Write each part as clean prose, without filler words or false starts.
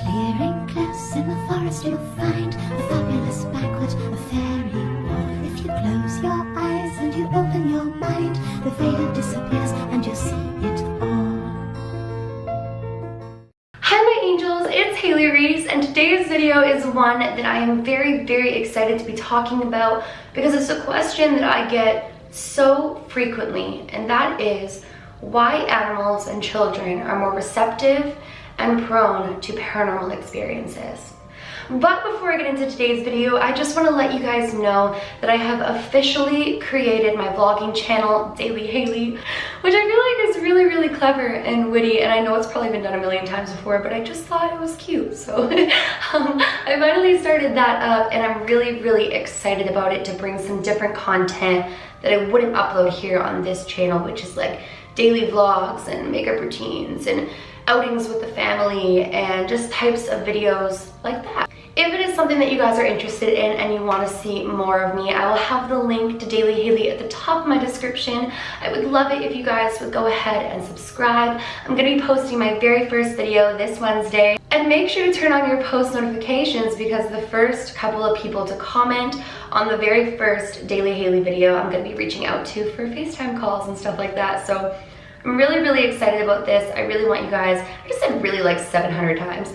clearing close in the forest you'll find a fabulous banquet, a fairy ball. If you close your eyes and you open your mind, the veil disappears and you'll see it all. Hi my angels, it's Hailey Reese, and today's video is one that I am very excited to be talking about because it's a question that I get so frequently, and that is why animals and children are more receptive and prone to paranormal experiences. But before I get into today's video, I just want to let you guys know that I have officially created my vlogging channel, Daily Hailey, which I feel like is really clever and witty, and I know it's probably been done a million times before, but I just thought it was cute. So I finally started that up, and I'm really excited about it to bring some different content that I wouldn't upload here on this channel, which is like daily vlogs and makeup routines and outings with the family and just types of videos like that. If it is something that you guys are interested in and you want to see more of me, I will have the link to Daily Hailey at the top of my description. I would love it if you guys would go ahead and subscribe. I'm going to be posting my very first video this Wednesday. And make sure to turn on your post notifications because the first couple of people to comment on the very first Daily Hailey video, I'm going to be reaching out to for FaceTime calls and stuff like that. So I'm really excited about this. I really want you guys, I just said really like 700 times.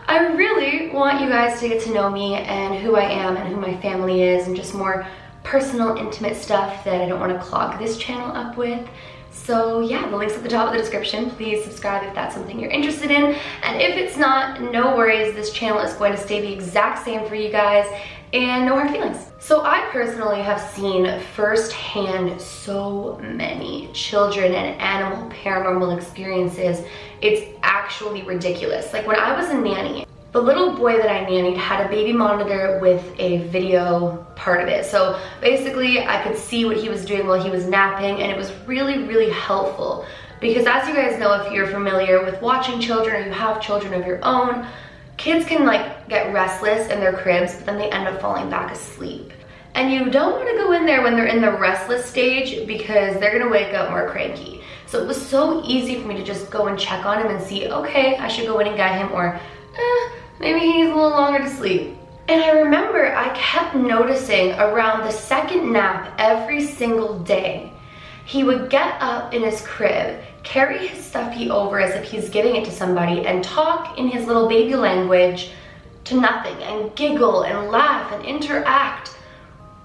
I really want you guys to get to know me and who I am and who my family is and just more personal, intimate stuff that I don't want to clog this channel up with. So yeah, the link's at the top of the description. Please subscribe if that's something you're interested in. And if it's not, no worries. This channel is going to stay the exact same for you guys and no hard feelings. So I personally have seen firsthand so many children and animal paranormal experiences. It's actually ridiculous. Like when I was a nanny, the little boy that I nannied had a baby monitor with a video part of it. So basically I could see what he was doing while he was napping, and it was really helpful. Because as you guys know, if you're familiar with watching children or you have children of your own, kids can like get restless in their cribs, but then they end up falling back asleep. And you don't want to go in there when they're in the restless stage because they're gonna wake up more cranky. So it was so easy for me to just go and check on him and see, okay, I should go in and get him, or maybe he's a little longer to sleep. And I remember I kept noticing around the second nap every single day, he would get up in his crib, carry his stuffy over as if he's giving it to somebody, and talk in his little baby language to nothing, and giggle and laugh and interact.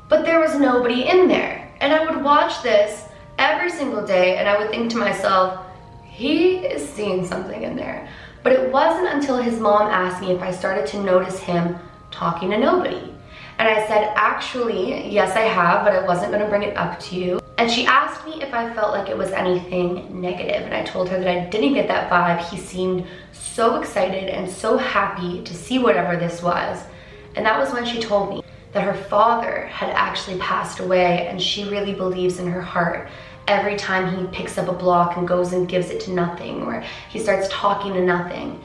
But there was nobody in there. And I would watch this every single day and I would think to myself, he is seeing something in there. But it wasn't until his mom asked me if I started to notice him talking to nobody. And I said, actually, yes I have, but I wasn't gonna bring it up to you. And she asked me if I felt like it was anything negative, and I told her that I didn't get that vibe. He seemed so excited and so happy to see whatever this was. And that was when she told me that her father had actually passed away, and she really believes in her heart every time he picks up a block and goes and gives it to nothing, or he starts talking to nothing,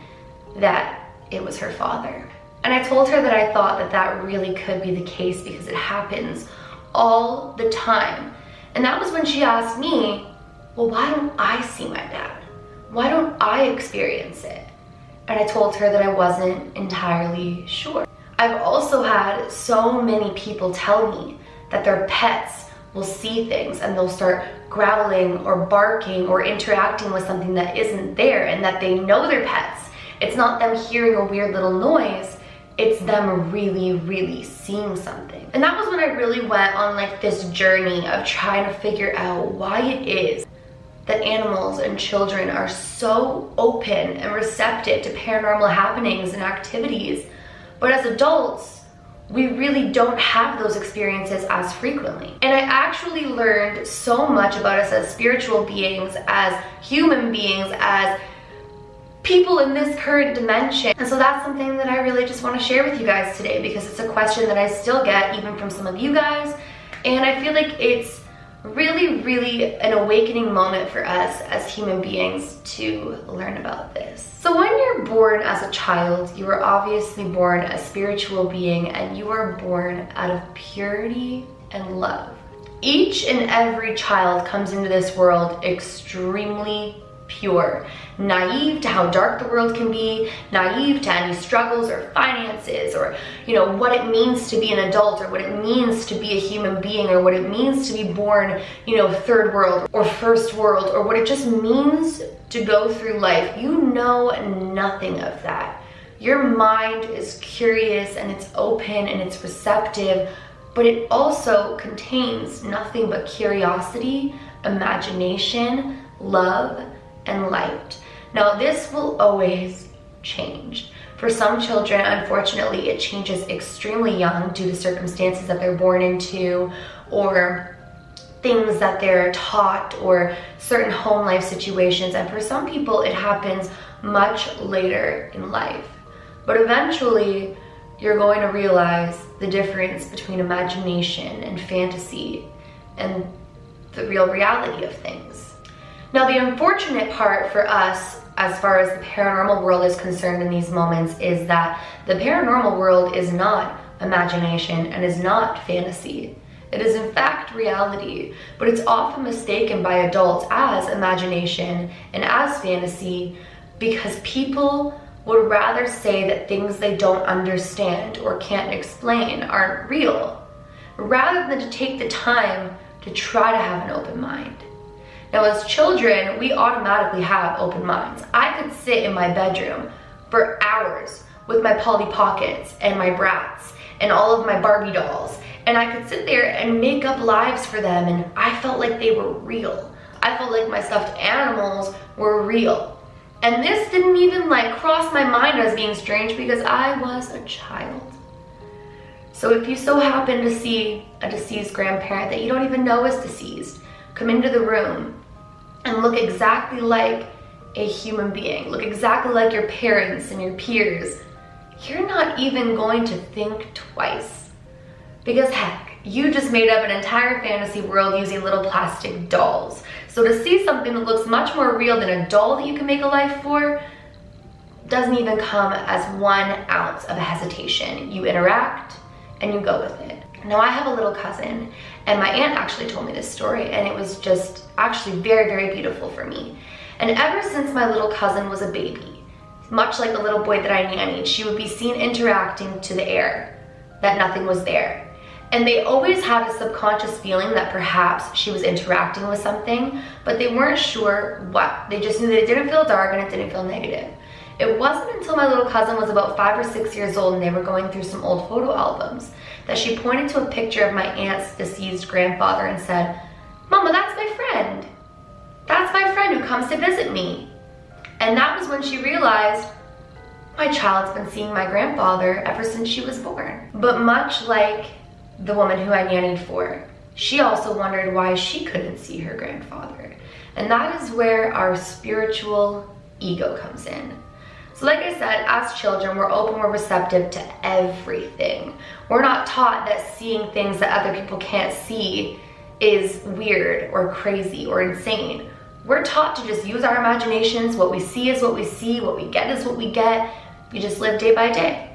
that it was her father. And I told her that I thought that that really could be the case because it happens all the time. And that was when she asked me, well, why don't I see my dad? Why don't I experience it? And I told her that I wasn't entirely sure. I've also had so many people tell me that their pets will see things and they'll start growling or barking or interacting with something that isn't there, and that they know their pets. It's not them hearing a weird little noise, it's them really seeing something. And that was when I really went on like this journey of trying to figure out why it is that animals and children are so open and receptive to paranormal happenings and activities. But as adults, we really don't have those experiences as frequently. And I actually learned so much about us as spiritual beings, as human beings, as people in this current dimension. And so that's something that I really just want to share with you guys today, because it's a question that I still get even from some of you guys. And I feel like it's really an awakening moment for us as human beings to learn about this. So when you're born as a child, you are obviously born a spiritual being, and you are born out of purity and love. Each and every child comes into this world extremely pure, naive to how dark the world can be, naive to any struggles or finances, or what it means to be an adult, or what it means to be a human being, or what it means to be born third world or first world, or what it just means to go through life. You know nothing of that. Your mind is curious and it's open and it's receptive, but it also contains nothing but curiosity, imagination, love, and light. Now, this will always change. For some children, unfortunately, it changes extremely young due to circumstances that they're born into, or things that they're taught, or certain home life situations. And for some people, it happens much later in life. But eventually, you're going to realize the difference between imagination and fantasy and the real reality of things. Now, the unfortunate part for us, as far as the paranormal world is concerned in these moments, is that the paranormal world is not imagination and is not fantasy. It is in fact reality, but it's often mistaken by adults as imagination and as fantasy because people would rather say that things they don't understand or can't explain aren't real, rather than to take the time to try to have an open mind. Now, as children, we automatically have open minds. I could sit in my bedroom for hours with my Polly Pockets and my Bratz and all of my Barbie dolls, and I could sit there and make up lives for them, and I felt like they were real. I felt like my stuffed animals were real. And this didn't even cross my mind as being strange because I was a child. So if you so happen to see a deceased grandparent that you don't even know is deceased, come into the room and look exactly like a human being, look exactly like your parents and your peers, you're not even going to think twice. Because heck, you just made up an entire fantasy world using little plastic dolls. So to see something that looks much more real than a doll that you can make a life for doesn't even come as 1 ounce of a hesitation. You interact and you go with it. Now, I have a little cousin, and my aunt actually told me this story, and it was just actually very, very beautiful for me. And ever since my little cousin was a baby, much like the little boy that I nannied, she would be seen interacting to the air, that nothing was there. And they always had a subconscious feeling that perhaps she was interacting with something, but they weren't sure what. They just knew that it didn't feel dark and it didn't feel negative. It wasn't until my little cousin was about 5 or 6 years old and they were going through some old photo albums that she pointed to a picture of my aunt's deceased grandfather and said, "Mama, that's my friend. That's my friend who comes to visit me." And that was when she realized, my child's been seeing my grandfather ever since she was born. But much like the woman who I nannied for, she also wondered why she couldn't see her grandfather. And that is where our spiritual ego comes in. So like I said, as children, we're open, we're receptive to everything. We're not taught that seeing things that other people can't see is weird or crazy or insane. We're taught to just use our imaginations. What we see is what we see, what we get is what we get. You just live day by day.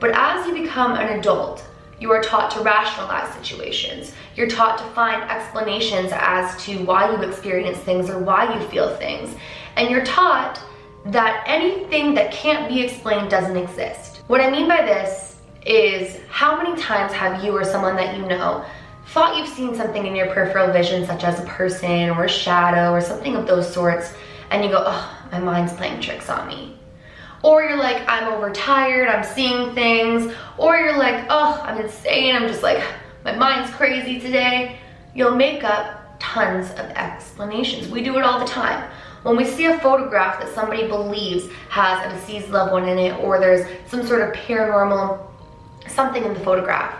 But as you become an adult, you are taught to rationalize situations. You're taught to find explanations as to why you experience things or why you feel things. And you're taught that anything that can't be explained doesn't exist. What I mean by this is, how many times have you or someone that you know thought you've seen something in your peripheral vision, such as a person or a shadow or something of those sorts, and you go, "Oh, my mind's playing tricks on me." Or you're like, "I'm overtired, I'm seeing things." Or you're like, "Oh, I'm insane, I'm just like, my mind's crazy today." You'll make up tons of explanations. We do it all the time. When we see a photograph that somebody believes has a deceased loved one in it, or there's some sort of paranormal something in the photograph,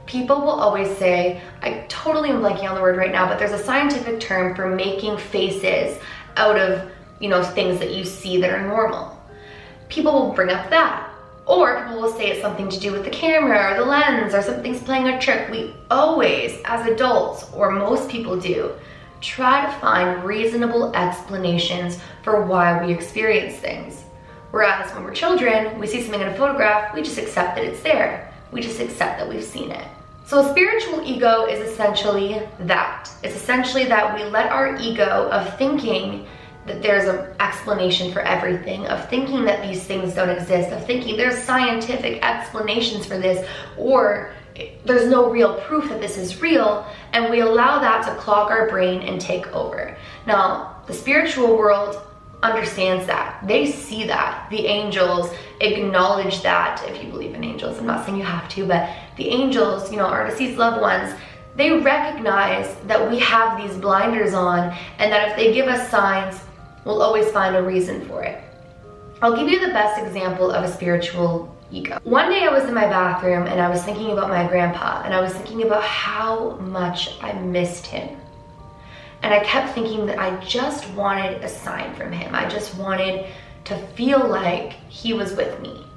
people will always say, I totally am blanking on the word right now, but there's a scientific term for making faces out of, things that you see that are normal. People will bring up that. Or people will say it's something to do with the camera or the lens or something's playing a trick. We always, as adults, or most people do, try to find reasonable explanations for why we experience things. Whereas when we're children, we see something in a photograph, we just accept that it's there. We just accept that we've seen it. So a spiritual ego is essentially that. It's essentially that we let our ego of thinking that there's an explanation for everything, of thinking that these things don't exist, of thinking there's scientific explanations for this, or there's no real proof that this is real, and we allow that to clog our brain and take over. Now, the spiritual world understands that. They see that. The angels acknowledge that, if you believe in angels. I'm not saying you have to, but the angels, you know, our deceased loved ones, they recognize that we have these blinders on, and that if they give us signs, we'll always find a reason for it. I'll give you the best example of a spiritual ego. One day I was in my bathroom and I was thinking about my grandpa, and I was thinking about how much I missed him. And I kept thinking that I just wanted a sign from him. I just wanted to feel like he was with me.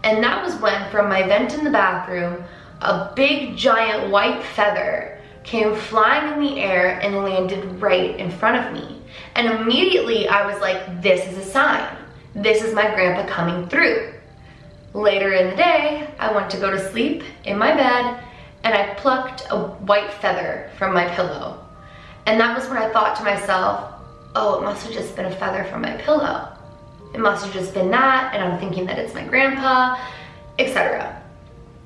And that was when, from my vent in the bathroom, a big giant white feather came flying in the air and landed right in front of me. And immediately I was like, this is a sign. This is my grandpa coming through. Later in the day, I went to go to sleep in my bed, and I plucked a white feather from my pillow. And that was when I thought to myself, oh, it must have just been a feather from my pillow. It must have just been that, and I'm thinking that it's my grandpa, etc.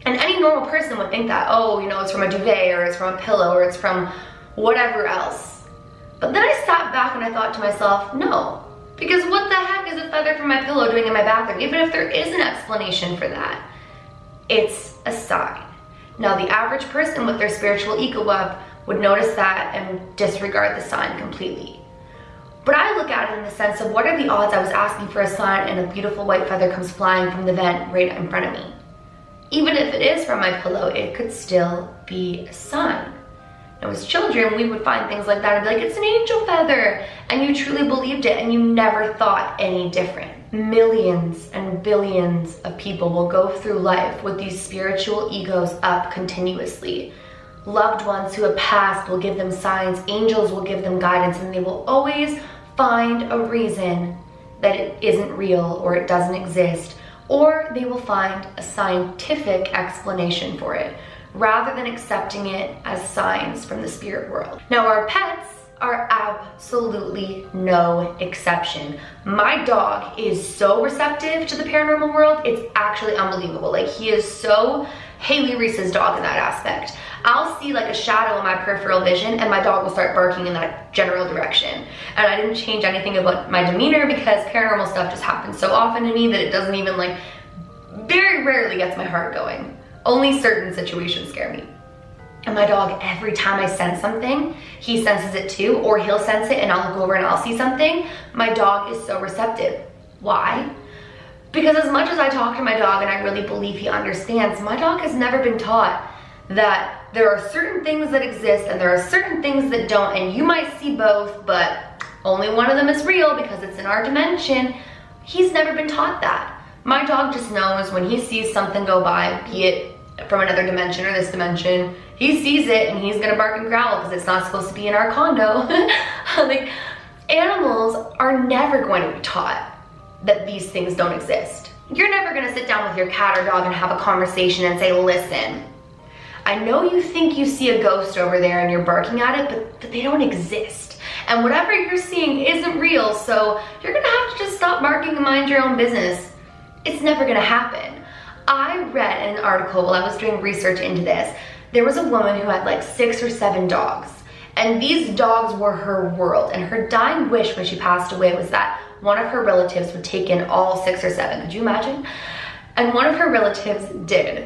And any normal person would think that, oh, you know, it's from a duvet, or it's from a pillow, or it's from whatever else. But then I sat back and I thought to myself, no, because what the heck is a feather from my pillow doing in my bathroom? Even if there is an explanation for that, it's a sign. Now, the average person with their spiritual ego up would notice that and disregard the sign completely. But I look at it in the sense of, what are the odds I was asking for a sign and a beautiful white feather comes flying from the vent right in front of me? Even if it is from my pillow, it could still be a sign. Now, as children, we would find things like that and be like, it's an angel feather, and you truly believed it and you never thought any different. Millions and billions of people will go through life with these spiritual egos up continuously. Loved ones who have passed will give them signs, angels will give them guidance, and they will always find a reason that it isn't real or it doesn't exist, or they will find a scientific explanation for it, rather than accepting it as signs from the spirit world. Now, our pets are absolutely no exception. My dog is so receptive to the paranormal world, it's actually unbelievable. Like, he is so Hailey, Reese's dog, in that aspect. I'll see like a shadow in my peripheral vision and my dog will start barking in that general direction. And I didn't change anything about my demeanor because paranormal stuff just happens so often to me that it doesn't even, like, very rarely gets my heart going. Only certain situations scare me. And my dog, every time I sense something, he senses it too, or he'll sense it and I'll look over and I'll see something. My dog is so receptive. Why? Because as much as I talk to my dog and I really believe he understands, my dog has never been taught that there are certain things that exist and there are certain things that don't, and you might see both, but only one of them is real because it's in our dimension. He's never been taught that. My dog just knows when he sees something go by, be it from another dimension or this dimension, he sees it and he's gonna bark and growl because it's not supposed to be in our condo. Like, animals are never going to be taught that these things don't exist. You're never gonna sit down with your cat or dog and have a conversation and say, listen, I know you think you see a ghost over there and you're barking at it, but they don't exist. And whatever you're seeing isn't real, so you're gonna have to just stop barking and mind your own business. It's never gonna happen. I read in an article while I was doing research into this, there was a woman who had like 6 or 7 dogs. And these dogs were her world. And her dying wish when she passed away was that one of her relatives would take in all 6 or 7. Could you imagine? And one of her relatives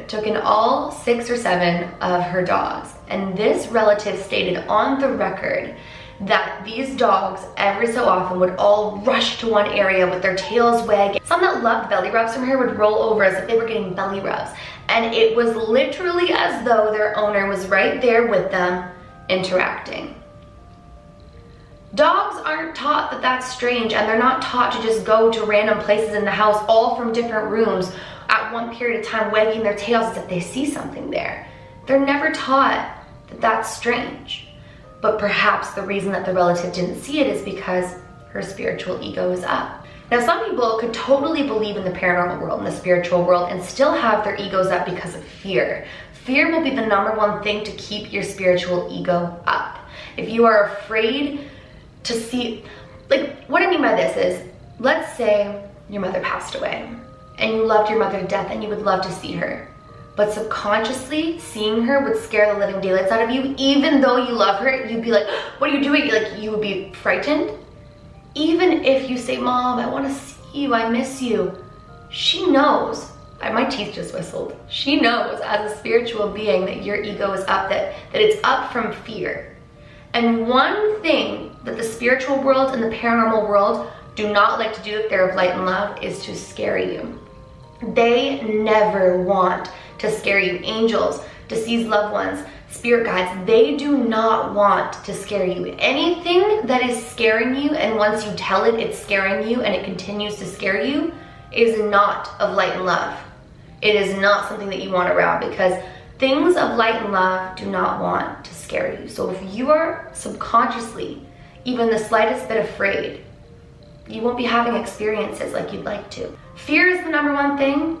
took in all 6 or 7 of her dogs. And this relative stated on the record that these dogs every so often would all rush to one area with their tails wagging. Some that loved belly rubs from her would roll over as if they were getting belly rubs. And it was literally as though their owner was right there with them, interacting. Dogs aren't taught that that's strange, and they're not taught to just go to random places in the house, all from different rooms, at one period of time wagging their tails as if they see something there. They're never taught that that's strange. But perhaps the reason that the relative didn't see it is because her spiritual ego is up. Now, some people could totally believe in the paranormal world and the spiritual world and still have their egos up because of fear. Fear will be the #1 thing to keep your spiritual ego up. If you are afraid to see, Like, what I mean by this is, let's say your mother passed away and you loved your mother to death and you would love to see her, but subconsciously seeing her would scare the living daylights out of you. Even though you love her, you'd be like, what are you doing? Like, you would be frightened. Even if you say, Mom, I want to see you, I miss you, she knows. My teeth just whistled. She knows as a spiritual being that your ego is up, that it's up from fear. And one thing that the spiritual world and the paranormal world do not like to do if they're of light and love is to scare you. They never want to scare you. Angels, deceased loved ones, spirit guides, they do not want to scare you. Anything that is scaring you, and once you tell it it's scaring you and it continues to scare you, is not of light and love. It is not something that you want around, because things of light and love do not want to scare you. So if you are subconsciously even the slightest bit afraid, you won't be having experiences like you'd like to. Fear is the number one thing,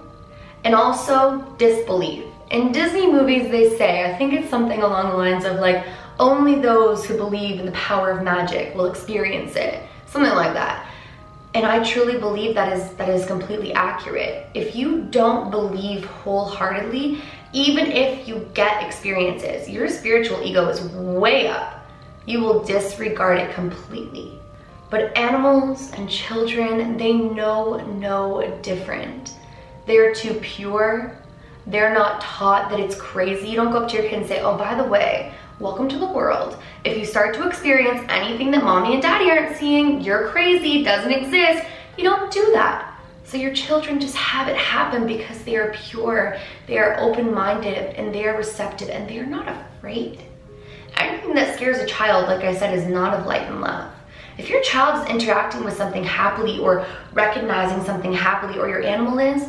and also disbelief. In Disney movies, they say, I think it's something along the lines of like, only those who believe in the power of magic will experience it. Something like that. And I truly believe that is completely accurate. If you don't believe wholeheartedly, even if you get experiences, your spiritual ego is way up. You will disregard it completely. But animals and children, they know no different. They're too pure. They're not taught that it's crazy. You don't go up to your kid and say, oh, by the way, welcome to the world. If you start to experience anything that mommy and daddy aren't seeing, you're crazy, doesn't exist. You don't do that. So your children just have it happen because they are pure, they are open-minded, and they are receptive, and they are not afraid. Anything that scares a child, like I said, is not of light and love. If your child is interacting with something happily or recognizing something happily, or your animal is,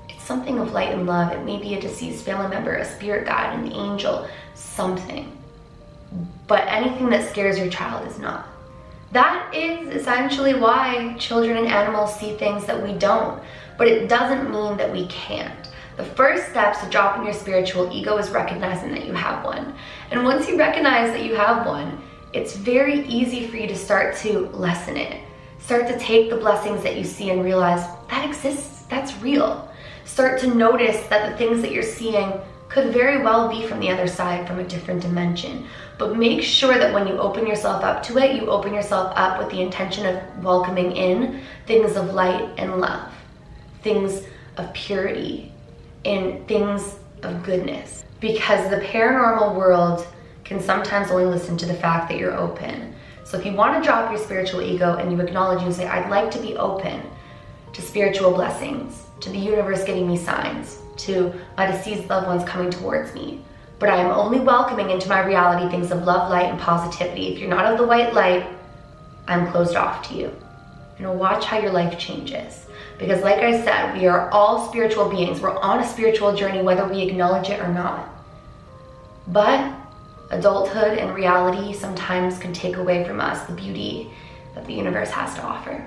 it's something of light and love. It may be a deceased family member, a spirit guide, an angel, something. But anything that scares your child is not. That is essentially why children and animals see things that we don't, but it doesn't mean that we can't. The first steps to dropping your spiritual ego is recognizing that you have one. And once you recognize that you have one, it's very easy for you to start to lessen it. Start to take the blessings that you see and realize that exists, that's real. Start to notice that the things that you're seeing could very well be from the other side, from a different dimension. But make sure that when you open yourself up to it, you open yourself up with the intention of welcoming in things of light and love, things of purity, and things of goodness. Because the paranormal world can sometimes only listen to the fact that you're open. So if you want to drop your spiritual ego and you acknowledge and say, I'd like to be open to spiritual blessings, to the universe giving me signs, to my deceased loved ones coming towards me, but I am only welcoming into my reality things of love, light, and positivity. If you're not of the white light, I'm closed off to you. Watch how your life changes. Because like I said, we are all spiritual beings. We're on a spiritual journey, whether we acknowledge it or not. But adulthood and reality sometimes can take away from us the beauty that the universe has to offer.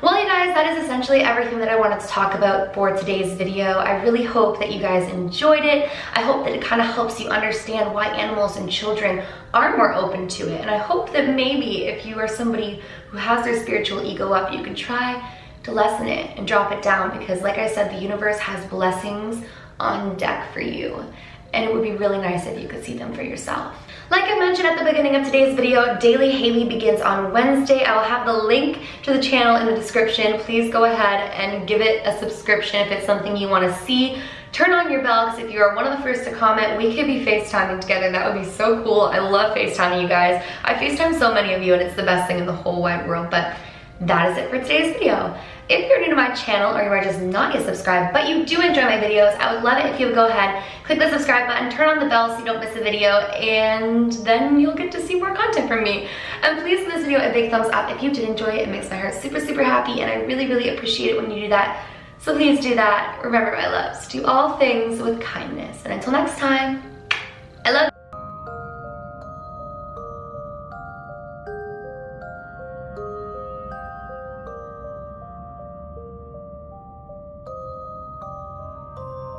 Well, you guys, that is essentially everything that I wanted to talk about for today's video. I really hope that you guys enjoyed it. I hope that it kind of helps you understand why animals and children are more open to it. And I hope that maybe if you are somebody who has their spiritual ego up, you can try to lessen it and drop it down, because like I said, the universe has blessings on deck for you. And it would be really nice if you could see them for yourself. Like I mentioned at the beginning of today's video, Daily Hailey begins on Wednesday. I will have the link to the channel in the description. Please go ahead and give it a subscription if it's something you want to see. Turn on your bell, because if you are one of the first to comment, we could be FaceTiming together. That would be so cool. I love FaceTiming you guys. I FaceTime so many of you, and it's the best thing in the whole wide world. But that is it for today's video. If you're new to my channel, or you are just not yet subscribed, but you do enjoy my videos, I would love it if you would go ahead, click the subscribe button, turn on the bell so you don't miss a video, and then you'll get to see more content from me. And please give this video a big thumbs up if you did enjoy it. It makes my heart super, super happy, and I really, really appreciate it when you do that. So please do that. Remember, my loves, do all things with kindness. And until next time, I love you.